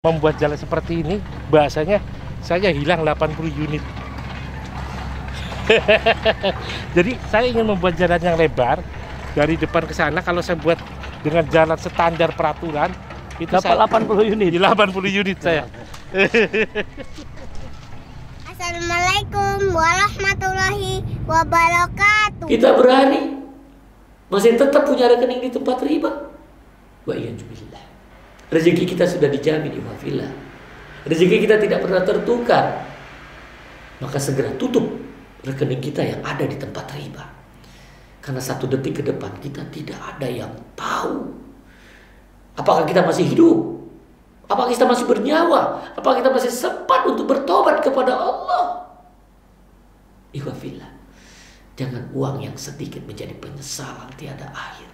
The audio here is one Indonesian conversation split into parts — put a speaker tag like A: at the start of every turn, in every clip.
A: Membuat jalan seperti ini, bahasanya saya hilang 80 unit. Jadi saya ingin membuat jalan yang lebar dari depan ke sana. Kalau saya buat dengan jalan standar peraturan itu
B: dapat 80 unit.
A: 80 unit saya.
C: Assalamualaikum warahmatullahi wabarakatuh.
B: Kita berani masih tetap punya rekening di tempat riba. Wa iyyazubillah. Rezeki kita sudah dijamin ikhwafillah. Rezeki kita tidak pernah tertukar. Maka segera tutup rekening kita yang ada di tempat riba. Karena satu detik ke depan kita tidak ada yang tahu apakah kita masih hidup, apakah kita masih bernyawa, apakah kita masih sempat untuk bertobat kepada Allah. Ikhwafillah, jangan uang yang sedikit menjadi penyesalan tiada akhir.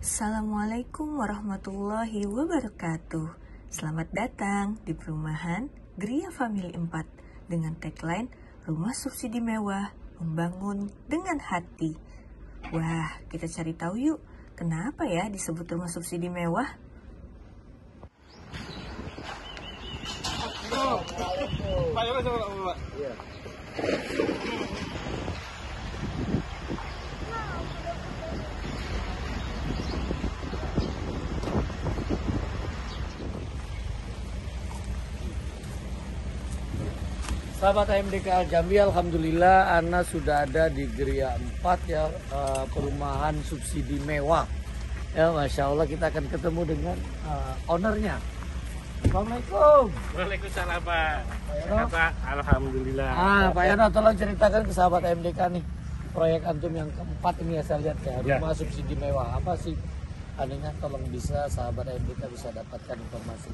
D: Assalamualaikum warahmatullahi wabarakatuh. Selamat datang di perumahan Gria Family 4 dengan tagline Rumah Subsidi Mewah Membangun dengan Hati. Wah, kita cari tahu yuk, kenapa ya disebut rumah subsidi mewah?
B: Sahabat AMDK Al Jambi, alhamdulillah Ana sudah ada di Gria 4 ya, perumahan subsidi mewah. Ya, Masya Allah, kita akan ketemu dengan ownernya. Assalamualaikum.
A: Waalaikumsalam Pak.
B: Yono.
A: Pak, alhamdulillah.
B: Pak Yono, tolong ceritakan ke sahabat AMDK nih, proyek antum yang keempat ini ya saya lihat ya, rumah subsidi mewah. Apa sih anunya? Tolong bisa sahabat AMDK bisa dapatkan informasi.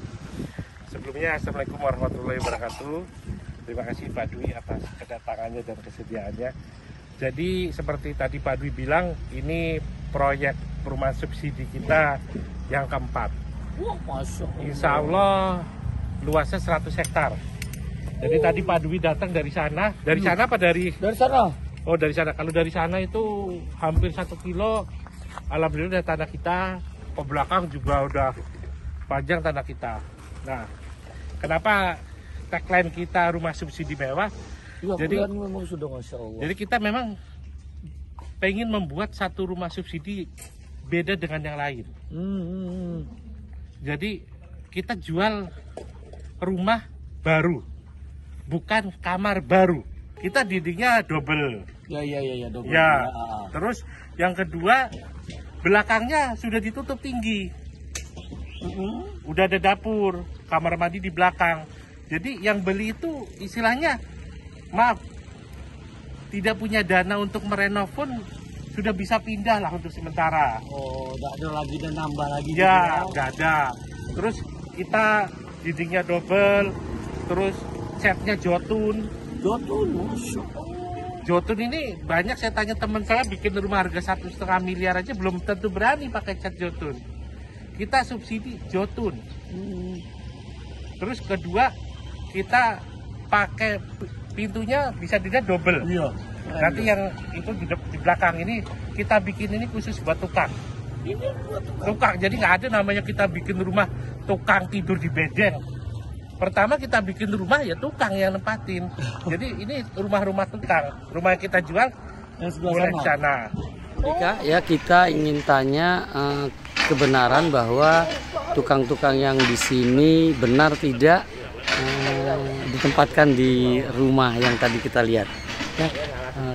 A: Sebelumnya Assalamualaikum warahmatullahi wabarakatuh. Terima kasih Pak Dwi atas kedatangannya dan kesediaannya. Jadi seperti tadi Pak Dwi bilang, ini proyek perumahan subsidi kita yang keempat.
B: Wah, Masya Allah.
A: Insya Allah luasnya 100 hektar. Jadi tadi Pak Dwi datang dari sana. Dari sana apa dari?
B: Dari sana.
A: Oh, dari sana. Kalau dari sana itu hampir 1 kilo. Alhamdulillah dari tanah kita. Ke belakang juga udah panjang tanah kita. Nah, kenapa tagline kita rumah subsidi mewah?
B: Ya,
A: jadi
B: memang sudah Masya Allah.
A: Jadi kita memang pengen membuat satu rumah subsidi beda dengan yang lain. Jadi kita jual rumah baru, bukan kamar baru. Kita dindingnya double.
B: Ya, double.
A: Ya. Terus yang kedua, belakangnya sudah ditutup tinggi. Udah ada dapur, kamar mandi di belakang. Jadi yang beli itu istilahnya, maaf, tidak punya dana untuk merenov pun sudah bisa pindah lah untuk sementara.
B: Oh, nggak ada lagi dan nambah lagi.
A: Ya, nggak ada. Terus kita dindingnya double, terus setnya jotun.
B: Masya Allah.
A: Jotun ini banyak, saya tanya teman saya bikin rumah harga 1,5 miliar aja belum tentu berani pakai cat jotun. Kita subsidi jotun. Terus kedua, kita pakai pintunya bisa dilihat double.
B: Iya.
A: Nanti yang itu di belakang ini kita bikin ini khusus buat tukang.
B: Ini buat
A: Tukang, jadi nggak ada namanya kita bikin rumah tukang tidur di bedeng. Pertama kita bikin rumah ya tukang yang nempatin. Jadi ini rumah-rumah tukang. Rumah yang kita jual
B: yang sebelah
A: mulai di sana.
B: Ya, kita ingin tanya kebenaran bahwa tukang-tukang yang di sini benar tidak ditempatkan di rumah yang tadi kita lihat. Ya,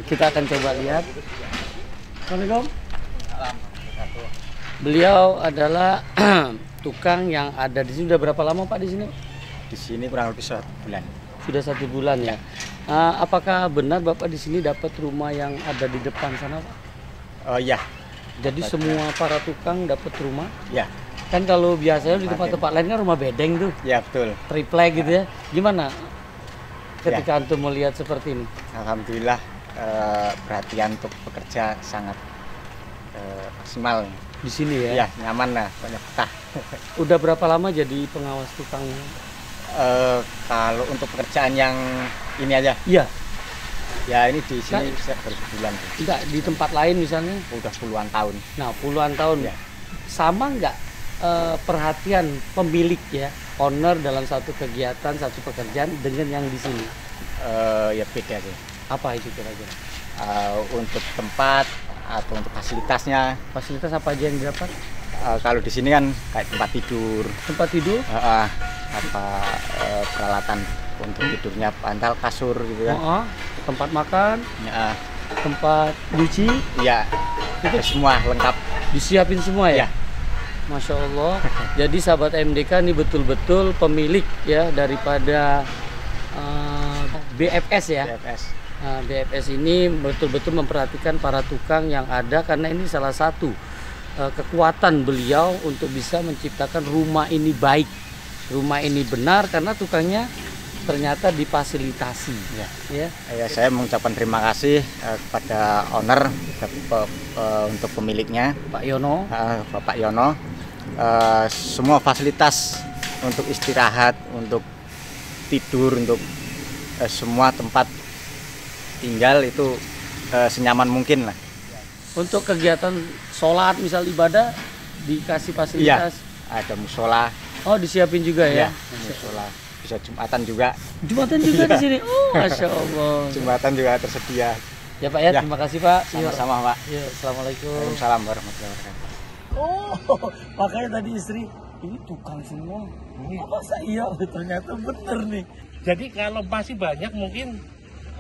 B: kita akan coba lihat. Assalamualaikum. Beliau adalah tukang yang ada di sini. Sudah berapa lama Pak di sini?
E: Di sini kurang lebih 1 bulan.
B: Sudah 1 bulan ya. Apakah benar Bapak di sini dapat rumah yang ada di depan sana Pak?
E: Oh iya.
B: Jadi semua para tukang dapat rumah?
E: Ya.
B: Kan kalau biasanya di tempat-tempat lain kan rumah bedeng tuh,
E: Ya betul.
B: triplek gitu ya. Gimana ketika antum melihat seperti ini?
E: Alhamdulillah perhatian untuk pekerja sangat maksimal.
B: Di sini ya?
E: Ya nyaman lah, banyak betah.
B: Udah berapa lama jadi pengawas tukang?
E: Kalau untuk pekerjaan yang ini aja,
B: Iya.
E: ya ini di sini saya baru sebulan.
B: Enggak, di tempat lain misalnya?
E: Udah puluhan tahun.
B: Nah, puluhan tahun.
E: Ya.
B: Sama enggak perhatian pemilik ya, owner dalam satu kegiatan, satu pekerjaan dengan yang di sini?
E: Ya beda sih.
B: Apa itu kira-kira?
E: Untuk tempat atau untuk fasilitasnya.
B: Fasilitas apa aja yang didapat?
E: Kalau di sini kan kayak tempat tidur,
B: Tempat tidur?
E: peralatan untuk tidurnya, bantal, kasur gitu kan.
B: Tempat makan,
E: Ya,
B: tempat nyuci,
E: ya,
B: Itu
E: semua lengkap.
B: disiapin semua ya?
E: Ya.
B: Masya Allah. Jadi sahabat MDK ini betul-betul pemilik ya daripada BFS ya.
E: BFS.
B: Nah, BFS ini betul-betul memperhatikan para tukang yang ada, karena ini salah satu kekuatan beliau untuk bisa menciptakan rumah ini baik, rumah ini benar, karena tukangnya ternyata difasilitasi ya.
E: Ya, saya mengucapkan terima kasih kepada owner, untuk pemiliknya,
B: Pak Yono.
E: Bapak Yono. Semua fasilitas untuk istirahat, untuk tidur, untuk semua tempat tinggal itu senyaman mungkin lah.
B: Untuk kegiatan sholat misal ibadah dikasih fasilitas.
E: Ada musola,
B: Oh, disiapin juga ya.
E: musola. Bisa Jumatan juga.
B: Jumatan juga di sini. Oh, Masya Allah.
E: Jumatan juga tersedia.
B: Ya Pak ya,
E: Ya.
B: terima kasih Pak.
E: Sama-sama, Pak.
B: Ya, Assalamualaikum.
E: Waalaikumsalam warahmatullahi wabarakatuh.
B: Oh, makanya tadi istri ini tukang semua. Masa iya? Ternyata bener nih.
A: Jadi kalau masih banyak mungkin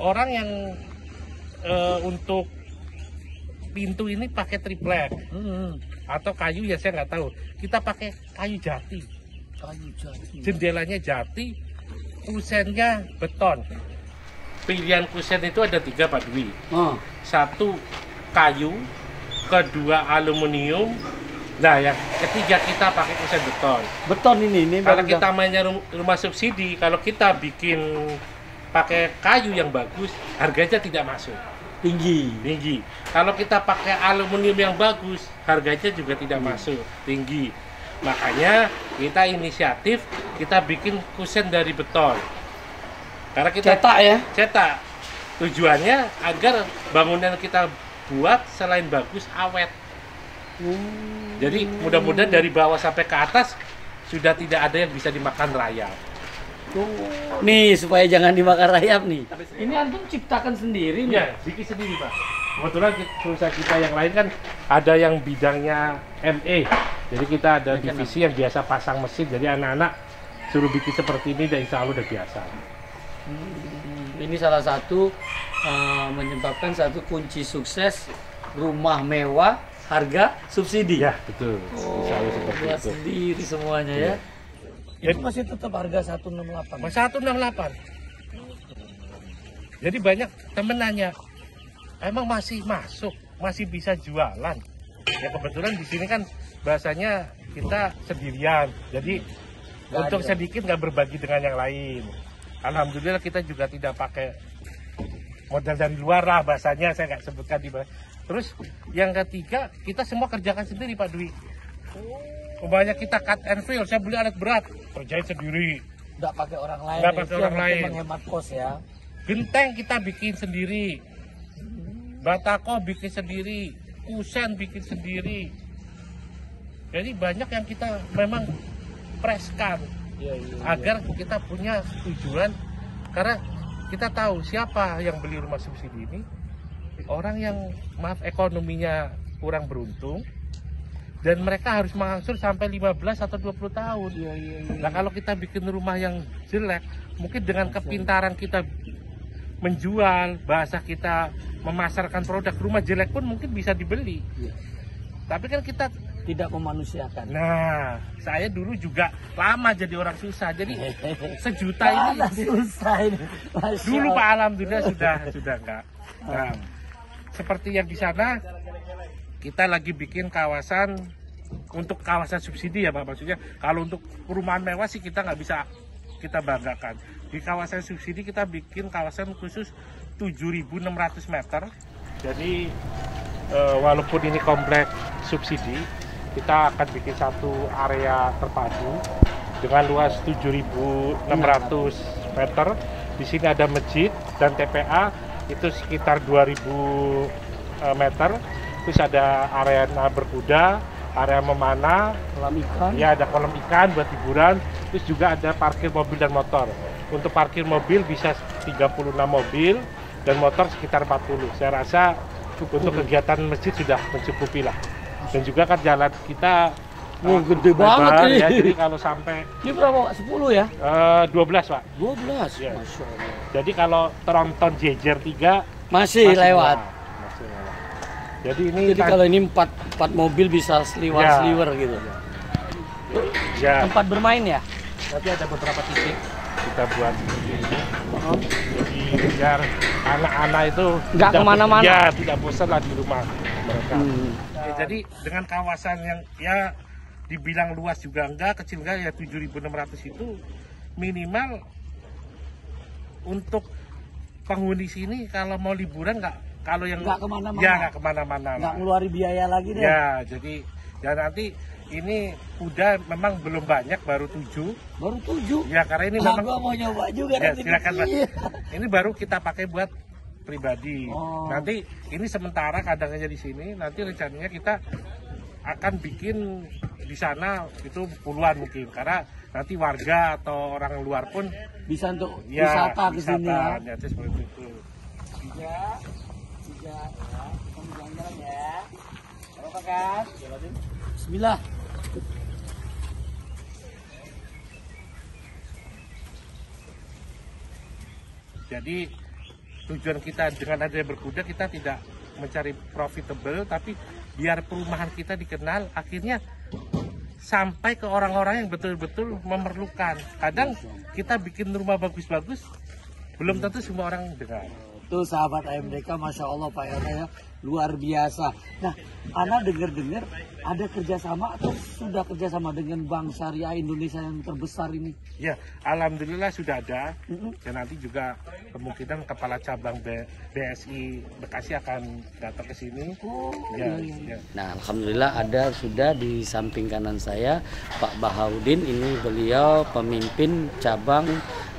A: orang yang untuk pintu ini pakai triplek atau kayu, ya saya nggak tahu. Kita pakai kayu jati.
B: Kayu jati.
A: Jendelanya jati, kusennya beton. Pilihan kusen itu ada 3, Pak Dwi.
B: Oh,
A: 1 kayu, kedua aluminium. Nah, yang ketiga kita pakai kusen beton.
B: beton ini
A: Kalau
B: baru
A: kita mainnya rumah subsidi, kalau kita bikin pakai kayu yang bagus, harganya tidak masuk,
B: tinggi.
A: tinggi. Kalau kita pakai aluminium yang bagus, harganya juga tidak masuk, tinggi. Makanya kita inisiatif, kita bikin kusen dari beton. Karena kita
B: Cetak ya?
A: cetak. Tujuannya agar bangunan kita buat selain bagus, awet. Jadi mudah-mudahan dari bawah sampai ke atas sudah tidak ada yang bisa dimakan rayap.
B: Nih, supaya jangan dimakan rayap nih. Ini antum ciptakan sendiri nih.
A: Ya, bikin sendiri, Pak. Kebetulan perusahaan kita yang lain kan ada yang bidangnya ME. Jadi kita ada divisi yang biasa pasang mesin. Jadi anak-anak suruh bikin seperti ini dan insya Allah udah biasa.
B: Ini salah satu menyebabkan satu kunci sukses rumah mewah harga subsidi.
A: Ya, betul. Insya Allah seperti
B: Buat
A: itu.
B: sendiri semuanya ya. Itu masih tetap harga 168.
A: Mas 168. Jadi banyak temen nanya, emang masih masuk, masih bisa jualan? Ya kebetulan di sini kan bahasanya kita sendirian, jadi untuk sedikit nggak berbagi dengan yang lain. Alhamdulillah kita juga tidak pakai modal dari luar lah bahasanya, saya nggak sebutkan di bawah. Terus yang ketiga, kita semua kerjakan sendiri Pak Dwi. Banyak kita cut and fill, saya beli alat berat, kerjain sendiri.
B: Nggak pakai orang lain.
A: Nggak pakai
B: Itu
A: orang
B: yang
A: lain.
B: menghemat kos ya.
A: Genteng kita bikin sendiri, batako bikin sendiri, kusen bikin sendiri. Jadi banyak yang kita memang preskan agar kita punya tujuan, karena kita tahu siapa yang beli rumah subsidi ini, orang yang maaf ekonominya kurang beruntung dan mereka harus mengangsur sampai 15 atau 20 tahun. Nah kalau kita bikin rumah yang jelek, mungkin dengan kepintaran kita menjual, bahasa kita memasarkan produk, rumah jelek pun mungkin bisa dibeli. Tapi kan kita
B: Tidak memanusiakan.
A: Nah, saya dulu juga lama jadi orang susah. Jadi sejuta ini
B: susah ini.
A: dulu Pak, alhamdulillah sudah enggak. Nah, seperti yang di sana kita lagi bikin kawasan untuk kawasan subsidi ya Pak, maksudnya kalau untuk perumahan mewah sih kita nggak bisa kita banggakan. Di kawasan subsidi kita bikin kawasan khusus 7.600 meter. Jadi walaupun ini komplek subsidi, kita akan bikin satu area terpadu dengan luas 7.600 meter. Di sini ada masjid dan TPA itu sekitar 2.000 meter. Terus ada arena berkuda, area memanah,
B: Kolam ikan.
A: ya ada kolam ikan buat hiburan, terus juga ada parkir mobil dan motor. Untuk parkir mobil bisa 36 mobil dan motor sekitar 40. Saya rasa untuk kegiatan masjid sudah mencukupi lah. Dan juga kan jalan kita
B: Gede
A: lebar,
B: banget ini.
A: ya, jadi kalau sampai
B: Ini berapa? 10 ya?
A: 12 Pak.
B: 12.
A: Ya.
B: Masya Allah.
A: Jadi kalau tronton jejer 3
B: Masih lewat.
A: Masih lewat. Jadi ini
B: Jadi kalau ini 4 mobil bisa seliwer-seliwer gitu.
A: ya,
B: Tempat bermain ya?
A: nanti ada beberapa titik kita buat seperti ini. Jadi biar anak-anak itu
B: Nggak
A: tidak
B: kemana-mana.
A: Ya, tidak bosan lah di rumah mereka. Ya, jadi dengan kawasan yang ya dibilang luas juga enggak, kecil enggak, ya 7.600 itu minimal untuk penghuni sini kalau mau liburan kalau yang
B: Nggak kemana-mana.
A: Ya nggak kemana-mana.
B: Nggak ngeluarin biaya lagi deh.
A: Ya, jadi ya nanti ini kuda memang belum banyak, baru 7.
B: Baru 7.
A: Ya karena ini
B: Nah,
A: memang
B: gua mau nyoba juga
A: ya,
B: nanti.
A: silakan Mas.
B: Iya.
A: Ini baru kita pakai buat pribadi.
B: Oh.
A: Nanti ini sementara kandangnya di sini. Nanti rencananya kita akan bikin di sana itu puluhan mungkin, karena nanti warga atau orang luar pun
B: Bisa untuk
A: ya
B: wisata ke sini ya.
A: ya, seperti itu.
B: Tiga ya. Kamu jalan-jalan ya. Apa kan? Bismillah.
A: Jadi tujuan kita dengan adanya berkuda, kita tidak mencari profitable, tapi biar perumahan kita dikenal, akhirnya sampai ke orang-orang yang betul-betul memerlukan. Kadang kita bikin rumah bagus-bagus, belum tentu semua orang dengar.
B: Tuh sahabat AMDK, Masya Allah Pak Yono ya, luar biasa. Nah, Ana dengar-dengar ada kerjasama atau sudah kerjasama dengan Bank Syariah Indonesia yang terbesar ini?
A: Ya, alhamdulillah sudah ada. Dan nanti juga kemungkinan kepala cabang BSI Bekasi akan datang ke sini. Ya.
B: Nah, alhamdulillah ada sudah di samping kanan saya Pak Bahaudin, ini beliau pemimpin cabang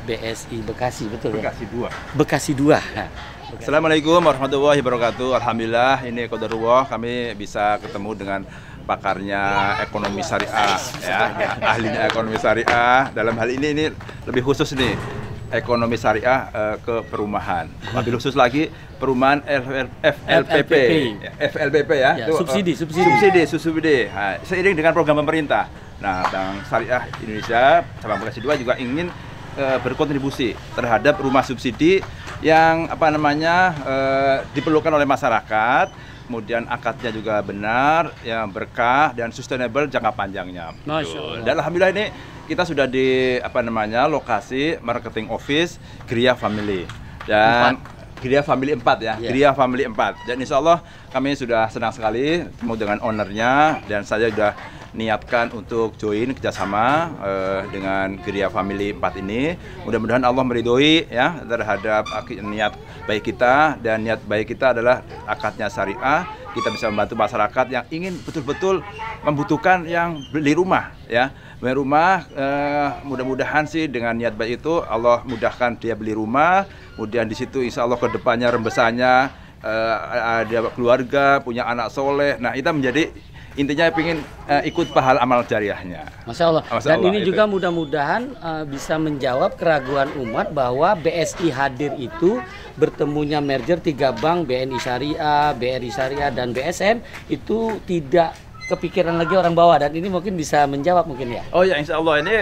B: BSI Bekasi, betul ya?
F: Bekasi 2.
B: Bekasi 2. Nah,
F: Assalamualaikum warahmatullahi wabarakatuh. Alhamdulillah ini qadarullah kami bisa ketemu dengan pakarnya ekonomi syariah ya, ahlinya ekonomi syariah. Dalam hal ini lebih khusus nih ekonomi syariah ke perumahan. Lebih khusus lagi perumahan FLPP ya.
B: Ya,
F: Itu, subsidi. Nah, seiring dengan program pemerintah. Nah, Bank Syariah Indonesia cabang Bekasi 2 juga ingin berkontribusi terhadap rumah subsidi yang diperlukan oleh masyarakat, kemudian akadnya juga benar, yang berkah dan sustainable jangka panjangnya.
B: Masya Allah.
F: Dan alhamdulillah ini kita sudah di lokasi marketing office Gria Family dan Gria Family 4 ya, Gria Family 4. Dan insya Allah kami sudah senang sekali ketemu dengan ownernya, dan saya sudah niatkan untuk join kerjasama dengan Gria Family 4 ini. Mudah-mudahan Allah meridhoi ya terhadap niat baik kita, dan niat baik kita adalah akadnya syariah. Kita bisa membantu masyarakat yang ingin betul-betul membutuhkan yang beli rumah ya. Beli rumah, mudah-mudahan sih dengan niat baik itu Allah mudahkan dia beli rumah. Kemudian di situ insya Allah kedepannya rembesannya ada keluarga, punya anak soleh. Nah, kita menjadi intinya ingin ikut pahala amal jariahnya.
B: Masya Allah.
F: Masya
B: Dan
F: Allah,
B: ini
F: itu.
B: juga mudah-mudahan bisa menjawab keraguan umat bahwa BSI hadir itu bertemunya merger 3 bank, BNI Syariah, BRI Syariah, dan BSM itu tidak kepikiran lagi orang bawah, dan ini mungkin bisa menjawab mungkin ya.
F: Oh ya, insya Allah ini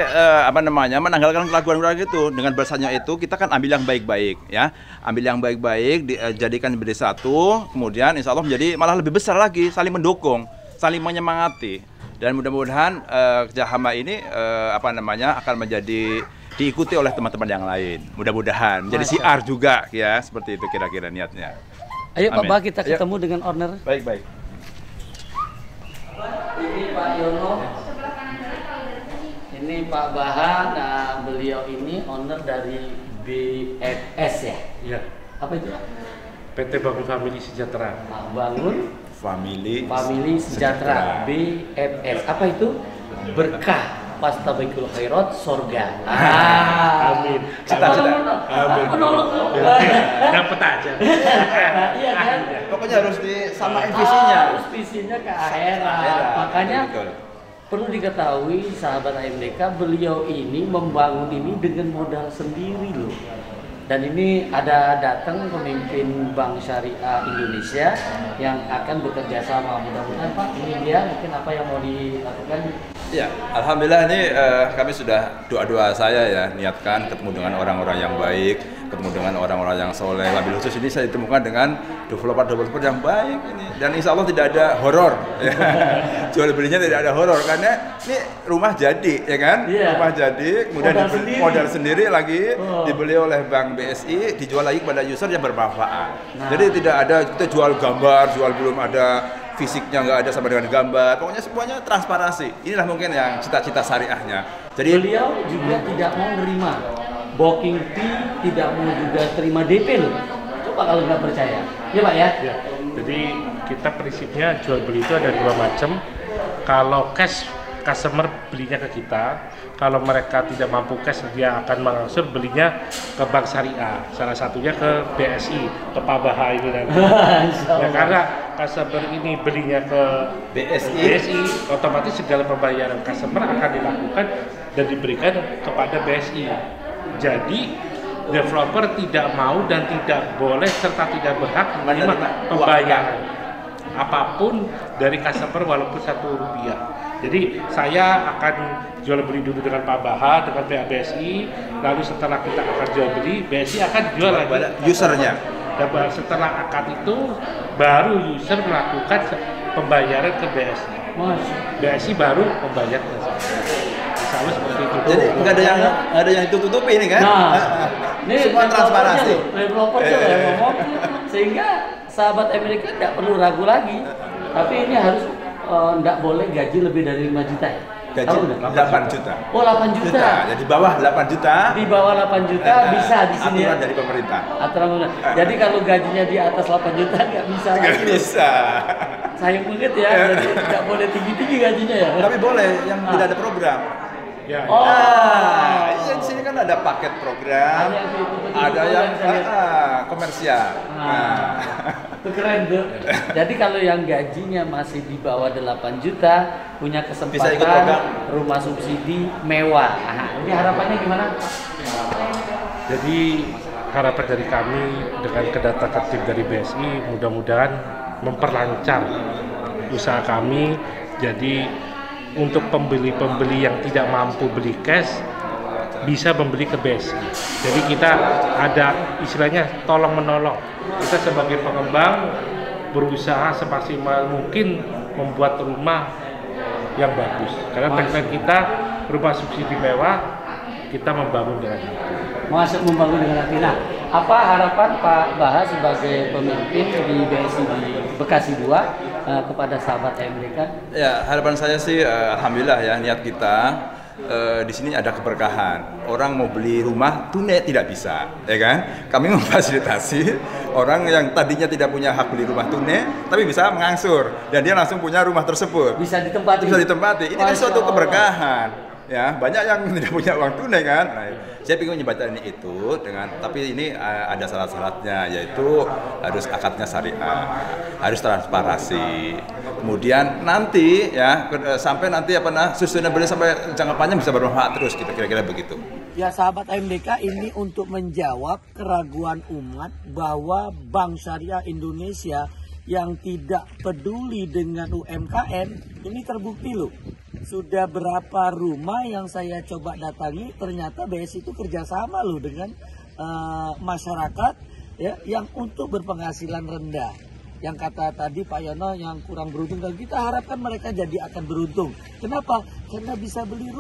F: menanggalkan keraguan-keraguan itu. Dengan bahasanya itu kita kan ambil yang baik-baik ya, ambil yang baik-baik dijadikan menjadi satu, kemudian insya Allah menjadi malah lebih besar lagi, saling mendukung, saling menyemangati, dan mudah-mudahan kerjasama ini akan menjadi diikuti oleh teman-teman yang lain. Mudah-mudahan menjadi siar juga ya, seperti itu kira-kira niatnya.
B: Ayo Pak
F: Amin.
B: Bah, kita
F: Ayo.
B: ketemu dengan owner.
F: Baik-baik.
B: Ini Pak Yono, ini Pak Baha. Nah, beliau ini owner dari BFS ya.
A: Ya,
B: Apa itu?
A: PT Bangun Family Sejahtera.
B: Pak Bangun
F: Family
B: Sejahtera, BFS. Apa itu? Berkah. fastabiqul khairat, surga.
A: Amin.
F: Cita-cita.
A: Amin. Dapat aja.
B: Iya kan?
F: Pokoknya harus disamain visinya.
B: Harus visinya ke akhirat. Makanya
F: Betul.
B: perlu diketahui sahabat AMDK, beliau ini membangun ini dengan modal sendiri loh. Dan ini ada datang pemimpin Bank Syariah Indonesia yang akan bekerja sama. Mudah-mudahan Pak, ini dia mungkin apa yang mau dilakukan.
F: Ya, alhamdulillah ini kami sudah doa-doa saya ya niatkan ketemu dengan orang-orang yang baik, ketemu dengan orang-orang yang soleh. Wabil khusus ini saya ditemukan dengan developer yang baik ini, dan insya Allah tidak ada horor. Ya. Jual belinya tidak ada horor karena ini rumah jadi, ya kan?
B: Iya.
F: Rumah jadi, kemudian modal sendiri lagi dibeli oleh Bank BSI, dijual lagi kepada user yang bermanfaat.
B: Nah.
F: Jadi tidak ada kita jual gambar, jual belum ada fisiknya, nggak ada sama dengan gambar, pokoknya semuanya transparansi. Inilah mungkin yang cita-cita syariahnya. Jadi
B: Beliau juga tidak mau nerima booking fee, tidak mau juga terima DP loh. Coba kalau nggak percaya, ya Pak ya.
A: Ya, jadi kita prinsipnya jual beli itu ada dua macam. Kalau cash, customer belinya ke kita. Kalau mereka tidak mampu cash, dia akan mengangsur belinya ke bank syariah. Salah satunya ke BSI, ke Pak Baha ini nanti. Ya, karena customer ini belinya ke BSI, otomatis segala pembayaran customer akan dilakukan dan diberikan kepada BSI. Jadi developer tidak mau dan tidak boleh serta tidak berhak menerima pembayaran apapun dari customer walaupun Rp1. Jadi saya akan jual beli dulu dengan Pak Baha, dengan pihak BSI, lalu setelah kita akan jual beli, BSI akan jual lagi
F: usernya.
A: Dan setelah akad itu baru user melakukan pembayaran ke BSI. BSI baru membayar ke saya. Sama seperti itu.
F: Jadi nggak ada yang tutup-tutupi ini kan?
B: Nah, ini
F: semua transparansi.
B: Developer yang ngomong, sehingga sahabat Amerika tidak perlu ragu lagi. Tapi ini harus tidak boleh gaji lebih dari 5 juta ya?
F: Gaji 8 juta.
B: Oh, 8 juta.
F: Jadi di bawah 8 juta.
B: Di bawah 8 juta bisa di sini
F: aturan
B: ya.
F: dari pemerintah.
B: Aturan. Jadi kalau gajinya di atas 8 juta nggak bisa
F: Nggak
B: lagi.
F: bisa.
B: Sayang banget ya. Jadi nggak boleh tinggi-tinggi gajinya ya.
F: Tapi boleh yang tidak ada program.
A: Ya,
B: Oh.
F: Iya di sini kan ada paket program, ada yang komersial.
B: Nah, itu keren tuh. Jadi kalau yang gajinya masih di bawah 8 juta punya
F: Bisa ikut
B: kesempatan
F: program.
B: rumah subsidi mewah. Nah, ini harapannya gimana?
A: jadi harapan dari kami dengan kedatangan tim dari BSI mudah-mudahan memperlancar usaha kami. Jadi untuk pembeli-pembeli yang tidak mampu beli cash bisa membeli ke BSI. Jadi kita ada istilahnya tolong menolong. Kita sebagai pengembang berusaha semaksimal mungkin membuat rumah yang bagus. Karena tagline kita rumah subsidi mewah, kita membangun dengan hati.
B: Masuk membangun dengan hati. Nah, apa harapan Pak Baha sebagai pemimpin di BSI di Bekasi 2 kepada sahabat Amerika?
F: Ya, harapan saya sih alhamdulillah ya niat kita di sini ada keberkahan. Orang mau beli rumah tunai tidak bisa, ya kan? Kami memfasilitasi orang yang tadinya tidak punya hak beli rumah tunai tapi bisa mengangsur dan dia langsung punya rumah tersebut.
B: Bisa ditempati.
F: Bisa ditempati. Ini kan suatu keberkahan. Ya, banyak yang tidak punya uang tunai kan. Nah, saya ingin menyebatkan itu dengan tapi ini ada syarat-syaratnya yaitu harus akadnya syariah, harus transparansi. Kemudian nanti ya sampai nanti sustainable sampai jangka panjang bisa bermanfaat terus gitu, kira-kira begitu.
B: Ya sahabat AMDK, ini untuk menjawab keraguan umat bahwa Bank Syariah Indonesia yang tidak peduli dengan UMKM ini terbukti loh. Sudah berapa rumah yang saya coba datangi ternyata BSI itu kerjasama loh dengan masyarakat ya yang untuk berpenghasilan rendah. Yang kata tadi Pak Yono yang kurang beruntung, dan kita harapkan mereka jadi akan beruntung. Kenapa? Karena bisa beli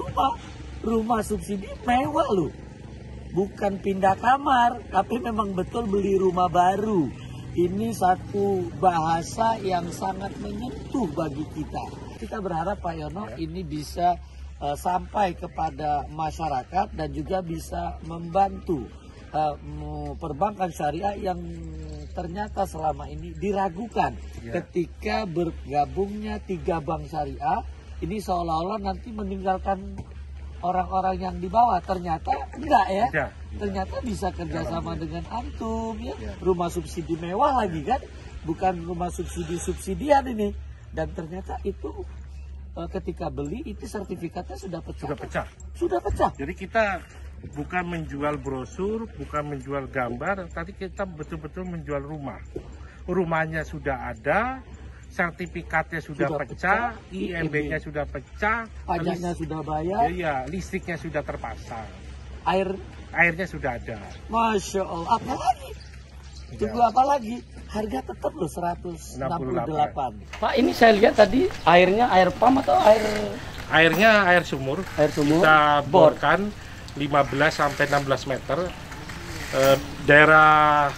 B: rumah subsidi mewah loh. Bukan pindah kamar, tapi memang betul beli rumah baru. Ini satu bahasa yang sangat menyentuh bagi kita. Kita berharap Pak Yono ini bisa sampai kepada masyarakat dan juga bisa membantu perbankan syariah yang ternyata selama ini diragukan ketika bergabungnya 3 bank syariah. Ini seolah-olah nanti meninggalkan orang-orang yang di bawah, ternyata enggak ya.
A: Ya.
B: Ternyata bisa kerjasama dengan antum ya. Rumah subsidi mewah lagi kan, bukan rumah subsidi-subsidian ini. Dan ternyata itu ketika beli itu sertifikatnya sudah pecah.
A: Sudah pecah.
B: Sudah pecah.
A: Jadi kita bukan menjual brosur, bukan menjual gambar, tapi kita betul-betul menjual rumah. Rumahnya sudah ada, sertifikatnya sudah pecah, IMB-nya sudah pecah,
B: Pajaknya sudah bayar,
A: iya, listriknya sudah terpasang, airnya sudah ada.
B: Masya Allah. Apa lagi? Tunggu apa lagi? Harga tetap loh 168. Pak, ini saya lihat tadi airnya air pam atau air?
A: Airnya air sumur.
B: Air sumur.
A: Kita borkan 15 sampai 16 meter. Daerah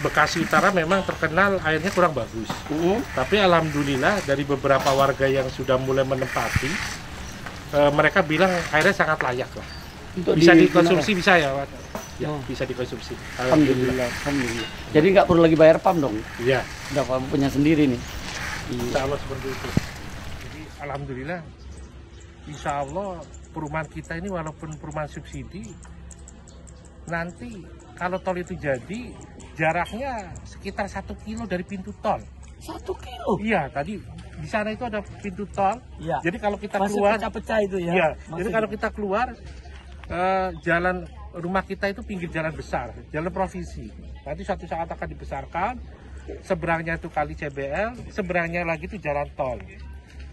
A: Bekasi Utara memang terkenal airnya kurang bagus. Tapi alhamdulillah dari beberapa warga yang sudah mulai menempati, mereka bilang airnya sangat layak lah.
B: Untuk
A: Bisa dikonsumsi, bisa ya, Pak? Ya,
B: Oh.
A: bisa dikonsumsi.
B: Alhamdulillah. Jadi nggak perlu lagi bayar pam dong?
A: Iya,
B: Udah kamu punya sendiri nih.
A: insya Allah seperti itu. Jadi alhamdulillah, insya Allah perumahan kita ini walaupun perumahan subsidi, nanti kalau tol itu jadi jaraknya sekitar 1 kilo dari pintu tol.
B: 1 kilo?
A: Iya, tadi di sana itu ada pintu tol.
B: Iya.
A: Jadi kalau kita
B: Masih
A: keluar,
B: pecah-pecah itu ya?
A: iya.
B: Masih
A: Jadi kalau kita keluar, jalan rumah kita itu pinggir jalan besar, jalan provinsi. Nanti suatu saat akan dibesarkan, seberangnya itu kali CBL, seberangnya lagi itu jalan tol.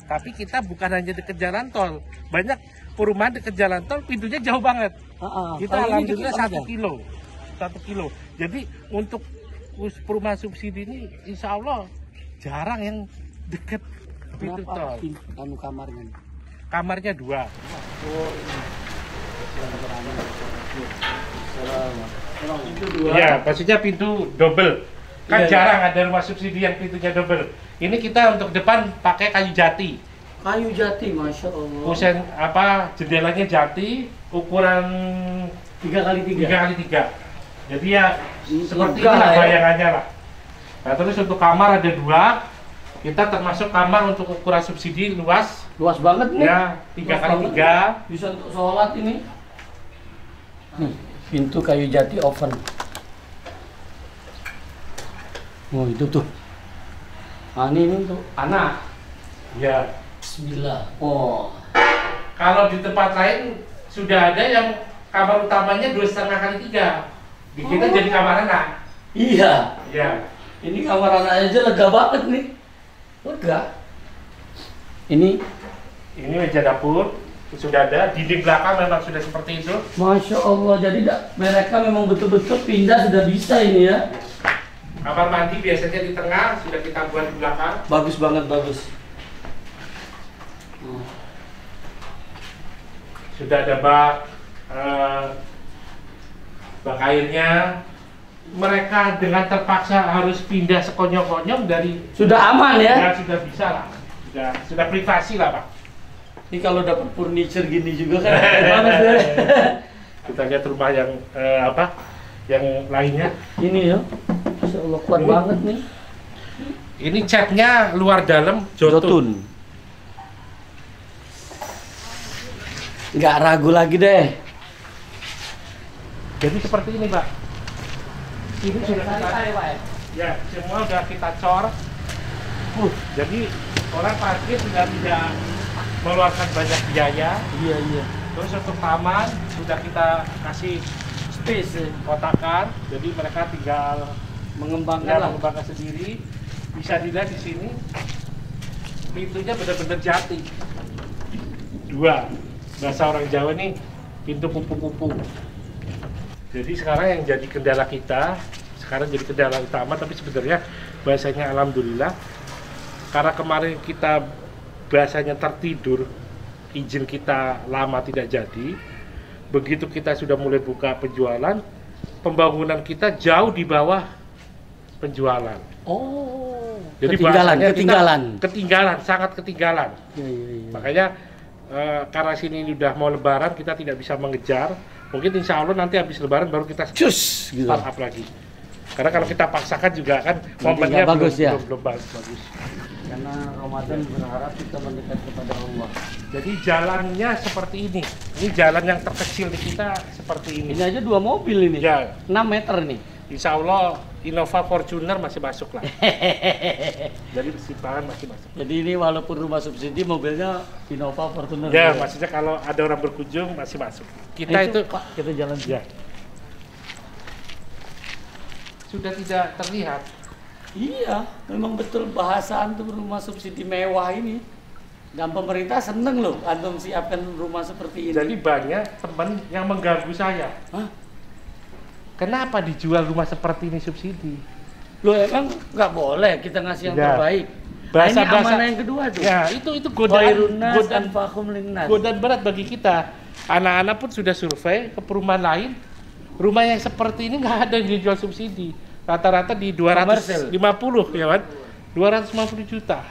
A: Tapi kita bukan hanya dekat jalan tol, banyak perumahan dekat jalan tol pintunya jauh banget. Kita
B: Kalau ini
A: alhamdulillah
B: dikit
A: 1 kilo. 1 kilo. Jadi untuk perumahan subsidi ini insya Allah jarang yang dekat pintu tol.
B: Anu kamarnya?
A: Kamarnya 2. Iya, maksudnya pintu double. Kan jarang ada rumah subsidi yang pintunya double. Ini kita untuk depan pakai kayu jati.
B: Kayu jati, Masya Allah.
A: Kusen jendelanya jati, ukuran
B: 3x3.
A: 3x3. Jadi ya seperti
B: Lega
A: inilah
B: ya.
A: bayangannya lah. Nah, terus untuk kamar ada 2. Kita termasuk kamar untuk ukuran subsidi luas.
B: Luas banget nih.
A: Ya, 3x3.
B: Bisa untuk sholat ini. Pintu kayu jati oven. Oh itu tuh. Nah, ini untuk anak.
A: Ya.
B: Bismillah. Oh.
A: Kalau di tempat lain sudah ada yang kamar utamanya 2,5x3. Di kita jadi kamar anak.
B: Iya.
A: Ya.
B: Ini kamar anak aja lega banget nih. Lega. Ini
A: Ini meja dapur sudah ada. Dinding belakang memang sudah seperti itu.
B: Masya Allah. Jadi mereka memang betul-betul pindah sudah bisa ini ya.
A: Kamar mandi biasanya di tengah, sudah kita buat di belakang.
B: Bagus banget, bagus.
A: Sudah ada bak airnya. Mereka dengan terpaksa harus pindah sekonyong-konyong dari.
B: Sudah aman ya?
A: Ya sudah bisa lah. Sudah privasi lah, Pak.
B: Ini kalau dapat furniture gini juga kan banget ya.
A: Kita lihat rumah yang yang lainnya.
B: Ini ya. Masya Allah kuat banget nih.
A: Ini catnya luar dalam jotun.
B: Nggak ragu lagi deh.
A: Jadi seperti ini, Pak. Ini sudah kita, ya semua sudah kita cor. Jadi orang parkir sudah tidak mengeluarkan banyak biaya.
B: Iya, iya.
A: Terus untuk taman sudah kita kasih
B: Space ya.
A: kotakan. Jadi mereka tinggal
B: Mengembangkan lah.
A: mengembangkan sendiri. Bisa dilihat di sini pintunya benar-benar jati. 2. Bahasa orang Jawa nih pintu kupu-kupu. Jadi sekarang yang jadi kendala kita, sekarang jadi kendala utama, tapi sebenarnya bahasanya alhamdulillah. Karena kemarin kita bahasanya tertidur, izin kita lama tidak jadi. Begitu kita sudah mulai buka penjualan, pembangunan kita jauh di bawah penjualan.
B: Oh.
A: Jadi
B: ketinggalan,
A: bahasanya kita
B: ketinggalan.
A: sangat ketinggalan.
B: Iya, iya, iya.
A: Makanya karena sini udah mau lebaran, kita tidak bisa mengejar. Mungkin insya Allah nanti habis lebaran baru kita
B: Cus, gitu.
A: start up lagi. Karena kalau kita paksakan juga kan
B: Nanti
A: momennya
B: nggak bagus ya?
A: belum bagus.
B: Karena Ramadan berharap kita mendekat kepada Allah.
A: Jadi jalannya seperti ini. Ini jalan yang terkecil di kita seperti ini.
B: Ini aja 2 mobil ini.
A: Ya,
B: 6 meter nih.
A: insya Allah Innova Fortuner masih masuk lah. Jadi persimpangan masih masuk.
B: Jadi ini walaupun rumah subsidi mobilnya Innova Fortuner.
A: Ya, maksudnya kalau ada orang berkunjung masih masuk. Kita itu
B: Pak, kita jalan
A: ya. Sudah tidak terlihat.
B: Iya, memang betul bahasa antum rumah subsidi mewah ini. Dan pemerintah seneng loh antum siapkan rumah seperti ini.
A: Jadi banyak teman yang mengganggu saya.
B: Hah?
A: Kenapa dijual rumah seperti ini subsidi?
B: Loh emang nggak boleh kita ngasih yang
A: Ya.
B: terbaik.
A: Bahasa-
B: Nah, ini
A: bahasa-
B: amanah yang kedua tuh.
A: Ya, itu
B: Khairun nas
A: godaan
B: anfa'uhum linnas.
A: godaan berat bagi kita. Anak-anak pun sudah survei ke perumahan lain, rumah yang seperti ini nggak ada yang dijual subsidi. Rata-rata di 250 ya kan? 250 juta.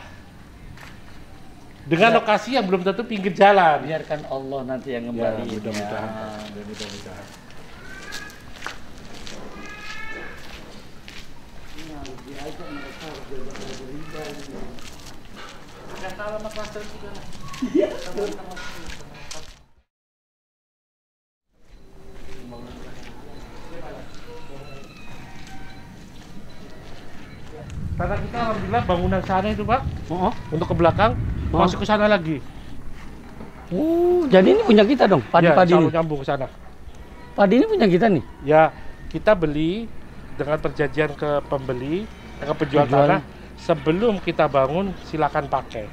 A: Dengan lokasi yang belum tentu pinggir jalan.
B: Biarkan Allah nanti yang
A: Ya,
B: kembali.
A: mudah-mudahan. Mudah-mudahan. Karena kita alhamdulillah bangunan sana itu Pak,
B: Oh,
A: untuk ke belakang, masuk ke sana lagi.
B: oh, jadi ini punya kita dong, padi-padi
A: ya,
B: ini.
A: selalu nyambung ke sana.
B: Padi ini punya kita nih.
A: Ya, kita beli dengan perjanjian ke pembeli, ke penjual
B: Penjual.
A: tanah. Sebelum kita bangun, silakan pakai.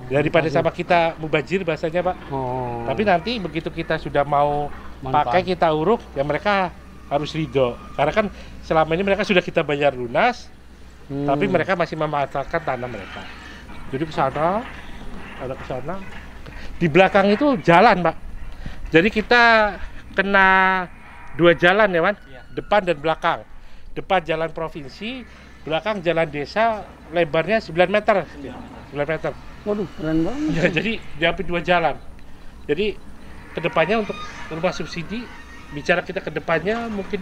A: Daripada sama kita mubazir bahasanya Pak.
B: Oh.
A: Tapi nanti begitu kita sudah mau
B: Manfaat.
A: pakai, kita uruk, ya mereka harus ridho. Karena kan selama ini mereka sudah kita bayar lunas, tapi mereka masih memanfaatkan tanah mereka. Jadi ke sana, ada ke sana. Di belakang itu jalan, Pak. Jadi kita kena 2 jalan ya, Wan. Depan dan belakang. Depan jalan provinsi, belakang jalan desa, lebarnya 9 meter. 9 meter.
B: Waduh, keren banget.
A: Ya, jadi diambil 2 jalan. Jadi kedepannya untuk rumah subsidi, bicara kita kedepannya mungkin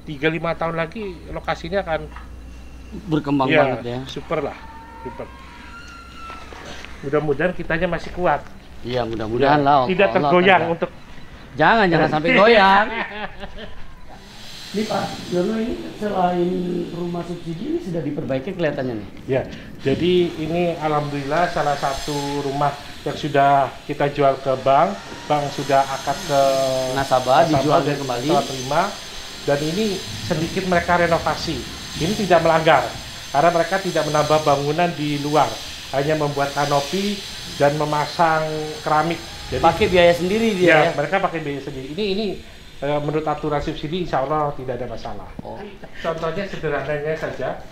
A: 3-5 tahun lagi lokasinya akan
B: Berkembang
A: ya,
B: banget ya.
A: super lah, super. Mudah-mudahan kitanya masih kuat.
B: Iya, mudah-mudahan lah.
A: Tidak
B: Allah
A: tergoyang
B: akan-
A: untuk
B: Jangan sampai goyang. Ini Pak Jono, ini selain rumah subsidi ini sudah diperbaiki kelihatannya nih.
A: ya. Jadi ini alhamdulillah salah satu rumah yang sudah kita jual ke bank sudah akad ke
B: Nasabah, dijual
A: dan
B: kembali.
A: setelah terima, dan ini sedikit mereka renovasi. Ini tidak melanggar karena mereka tidak menambah bangunan di luar, hanya membuat kanopi dan memasang keramik. Jadi
B: Pakai biaya sendiri dia
A: ya,
B: ya.
A: mereka pakai biaya sendiri. Ini menurut aturan subsidi insya Allah tidak ada masalah.
B: Oh.
A: Contohnya sederhananya saja,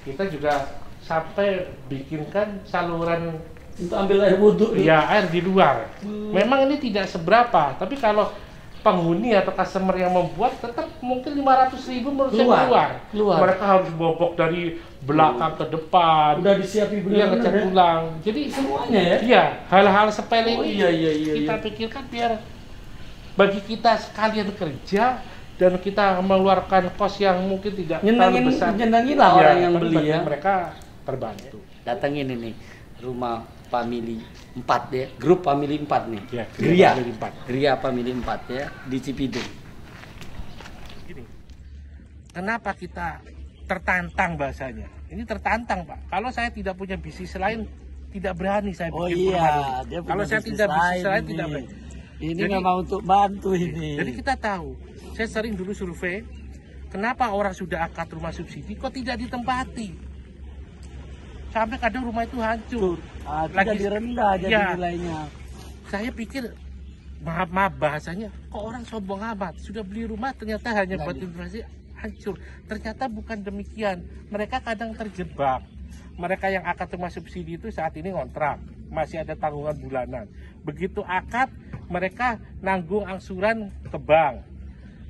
A: kita juga sampai bikinkan saluran
B: Untuk ambil air wudhu nih.
A: ya air di luar. Memang ini tidak seberapa, tapi kalau penghuni atau customer yang membuat tetap mungkin 500.000 menurut saya
B: Keluar.
A: Mereka harus bobok dari belakang ke depan.
B: Udah disiapin
A: Iya,
B: benar-benar
A: ngecat
B: ya.
A: ulang. Jadi
B: Semuanya ya.
A: iya, hal-hal sepele
B: Oh,
A: ini
B: iya.
A: kita pikirkan biar bagi kita sekalian kerja dan kita mengeluarkan kos yang mungkin tidak terlalu besar.
B: Nyenengin lah
A: Iya,
B: orang yang
A: tapi
B: beli
A: bagi
B: ya.
A: mereka terbantu.
B: Datangin ini rumah family 4 ya, grup family 4 nih.
A: Ya,
B: Gria.
A: Family 4.
B: Gria family 4 ya di Cipidung.
A: Gini, kenapa kita tertantang bahasanya? Ini tertantang Pak. Kalau saya tidak punya bisnis lain, tidak berani saya
B: Oh
A: bikin
B: iya,
A: perumahan.
B: dia
A: Kalau
B: punya
A: saya tidak bisnis lain, tidak
B: nih.
A: berani.
B: Ini
A: Jadi-
B: memang untuk bantu ini.
A: Jadi kita tahu, saya sering dulu survei, kenapa orang sudah akad rumah subsidi kok tidak ditempati? Sampai kadang rumah itu hancur.
B: Lagi jadi rendah jadi
A: Ya.
B: nilainya.
A: Saya pikir, maaf bahasanya, kok orang sombong amat, sudah beli rumah ternyata hanya buat investasi, hancur. Ternyata bukan demikian. Mereka kadang terjebak. Mereka yang akad rumah subsidi itu saat ini kontrak, masih ada tanggungan bulanan. Begitu akad, mereka nanggung angsuran ke bank.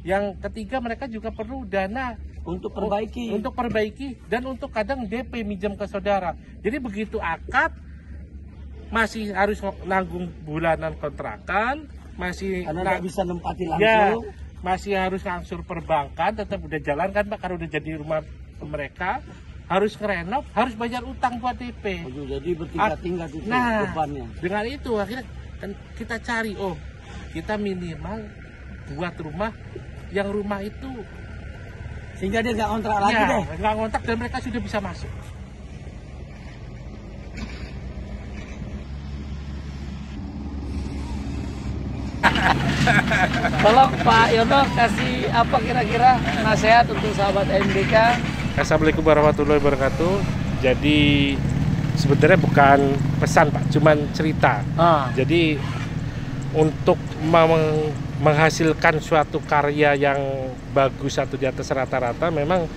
A: Yang ketiga, mereka juga perlu dana
B: Untuk perbaiki.
A: untuk perbaiki dan untuk kadang DP minjam ke saudara. Jadi begitu akad masih harus nanggung bulanan kontrakan, masih
B: karena nggak bisa nempati
A: ya,
B: langsung.
A: masih harus angsur perbankan, tetap udah jalan kan Pak, karena udah jadi rumah mereka. harus ngerenov, harus bayar utang buat DP.
G: Jadi bertingkat-tingkat itu
A: Nah,
G: bebannya.
A: dengan itu akhirnya kan kita cari, oh kita minimal buat rumah yang rumah itu
G: Sehingga dia nggak kontrak lagi
A: ya,
G: deh.
A: nggak ngontrak dan mereka sudah bisa masuk.
B: Tolong Pak Yono kasih apa kira-kira nasihat untuk sahabat AMDK.
A: Assalamualaikum warahmatullahi wabarakatuh. Jadi sebenarnya bukan pesan Pak, cuman cerita. Jadi untuk menghasilkan suatu karya yang bagus atau di atas rata-rata, memang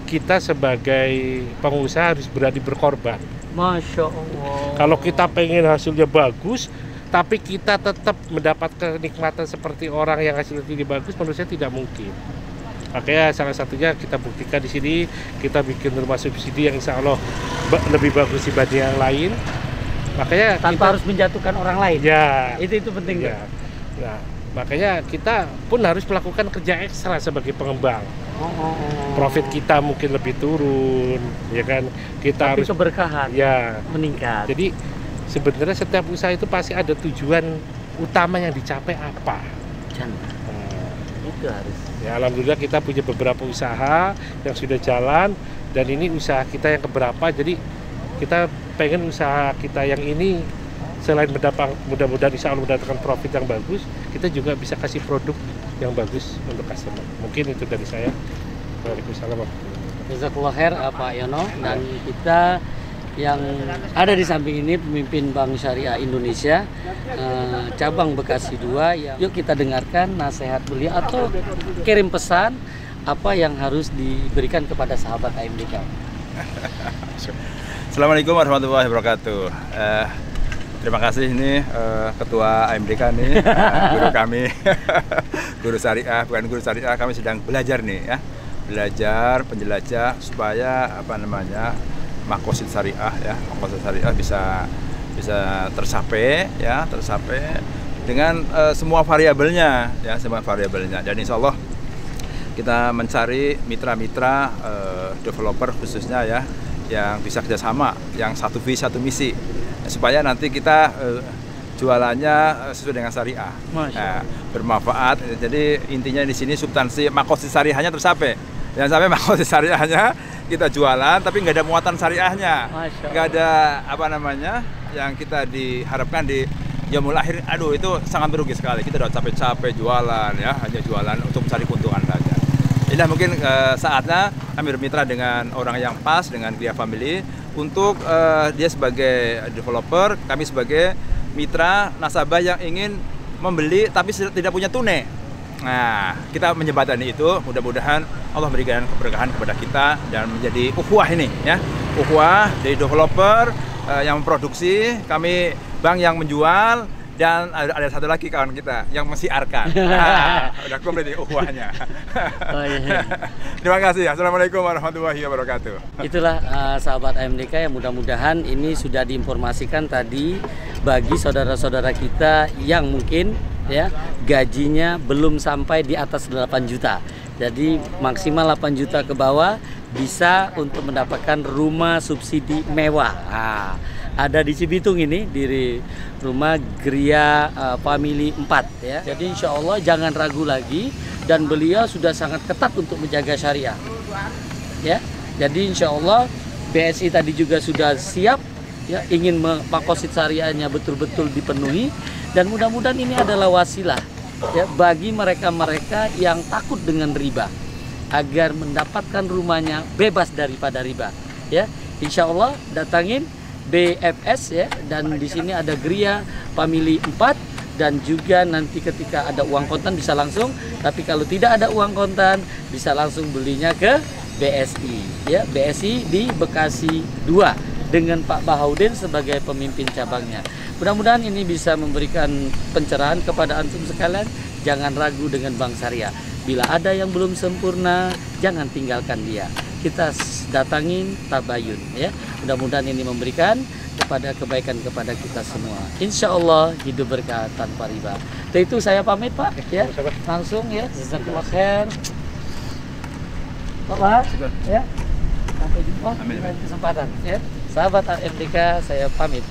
A: kita sebagai pengusaha harus berani berkorban.
B: Masya Allah.
A: Kalau kita pengen hasilnya bagus, tapi kita tetap mendapatkan kenikmatan seperti orang yang hasilnya tidak bagus, menurut saya tidak mungkin. Makanya salah satunya kita buktikan di sini, kita bikin rumah subsidi yang insya Allah lebih bagus dibanding yang lain. Makanya
B: Tanpa
A: kita
B: harus menjatuhkan orang lain.
A: ya
B: Itu penting.
A: ya. Nah, makanya kita pun harus melakukan kerja ekstra sebagai pengembang. Profit kita mungkin lebih turun, ya kan? Kita
B: Tapi
A: harus
B: keberkahan
A: ya.
B: meningkat.
A: Jadi sebenarnya setiap usaha itu pasti ada tujuan utama yang dicapai apa.
B: Itu harus.
A: Ya, alhamdulillah kita punya beberapa usaha yang sudah jalan, dan ini usaha kita yang keberapa. Jadi kita pengen usaha kita yang ini selain mudah-mudahan insya Allah mendatangkan profit yang bagus, kita juga bisa kasih produk yang bagus untuk customer. Mungkin itu dari saya. Waalaikumsalam.
B: Jazakallah khair Pak Yono, dan kita yang ada di samping ini pemimpin Bank Syariah Indonesia cabang Bekasi 2. Yuk kita dengarkan nasihat beliau atau kirim pesan apa yang harus diberikan kepada sahabat AMDK.
F: Assalamualaikum warahmatullahi wabarakatuh. Terima kasih ini Ketua AMDK nih, guru kami, guru syariah, bukan guru syariah, kami sedang belajar nih ya, belajar penjelajah supaya maqasid syariah ya, maqasid syariah bisa tercapai ya, dengan semua variabelnya ya, semua variabelnya. Dan insya Allah kita mencari mitra-mitra developer khususnya ya, yang bisa kerjasama, yang satu visi satu misi, supaya nanti kita jualannya sesuai dengan syariah, bermanfaat. Jadi intinya di sini substansi maqasid syariahnya tercapai. Jangan sampai maqasid syariahnya kita jualan tapi nggak ada muatan syariahnya, nggak ada yang kita diharapkan di yaumul akhir. Aduh, itu sangat merugi sekali. Kita udah capek-capek jualan ya, hanya jualan untuk mencari keuntungan saja. Inilah mungkin saatnya kami bermitra dengan orang yang pas, dengan Gria Family, untuk dia sebagai developer, kami sebagai mitra nasabah yang ingin membeli tapi tidak punya tunai. Nah, kita menjembatani itu. Mudah-mudahan Allah memberikan keberkahan kepada kita dan menjadi ukhuwah ini ya, ukhuwah dari developer yang memproduksi, kami bank yang menjual, dan ada satu lagi kawan kita yang mensiarkan. Udah komplit ukhuwahnya. Terima kasih. Assalamualaikum warahmatullahi wabarakatuh.
B: Itulah sahabat AMDK yang mudah-mudahan ini sudah diinformasikan tadi bagi saudara-saudara kita yang mungkin ya gajinya belum sampai di atas 8 juta. Jadi maksimal 8 juta ke bawah bisa untuk mendapatkan rumah subsidi mewah. Ada di Cibitung ini, di rumah Gria Family 4 ya. Jadi insya Allah jangan ragu lagi, dan beliau sudah sangat ketat untuk menjaga syariah ya. Jadi insya Allah BSI tadi juga sudah siap ya, ingin maqasid syariahnya betul-betul dipenuhi, dan mudah-mudahan ini adalah wasilah ya bagi mereka-mereka yang takut dengan riba, agar mendapatkan rumahnya bebas daripada riba ya. Insya Allah datangin BFS ya, dan di sini ada Gria Family 4, dan juga nanti ketika ada uang kontan bisa langsung, tapi kalau tidak ada uang kontan bisa langsung belinya ke BSI ya, BSI di Bekasi 2 dengan Pak Bahaudin sebagai pemimpin cabangnya. Mudah-mudahan ini bisa memberikan pencerahan kepada antum sekalian. Jangan ragu dengan Bank Syariah. Bila ada yang belum sempurna, jangan tinggalkan dia. Kita datangin tabayun ya. Mudah-mudahan ini memberikan kepada kebaikan kepada kita semua. Insya Allah hidup berkah tanpa riba. Itu saya pamit Pak ya. Langsung ya. Jazakallah khair. Pak ya. Sampai jumpa
F: Amin.
B: di lain kesempatan ya. Sahabat MDK, saya pamit.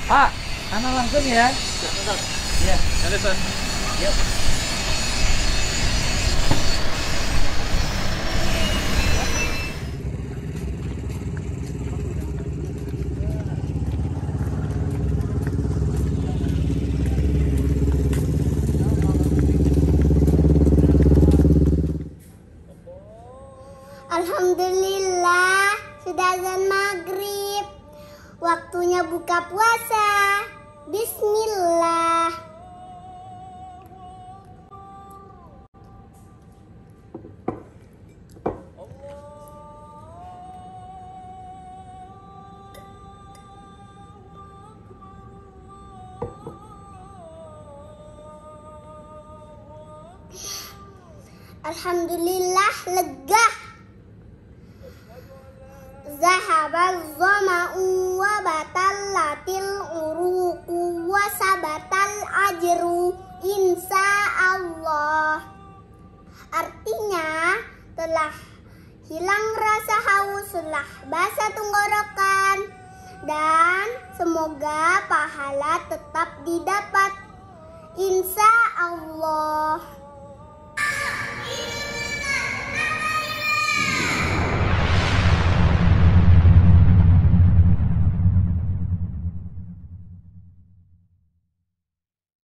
B: Pak, anak langsung ya. Ya. Ya.
C: Alhamdulillah, sudah azan maghrib. Waktunya buka puasa. Bismillah. Alhamdulillah, lega. Zahabal zama'u wa batallatil uruqu wa sabatal ajru insya Allah. Artinya telah hilang rasa haus, telah basah tenggorokan, dan semoga pahala tetap didapat.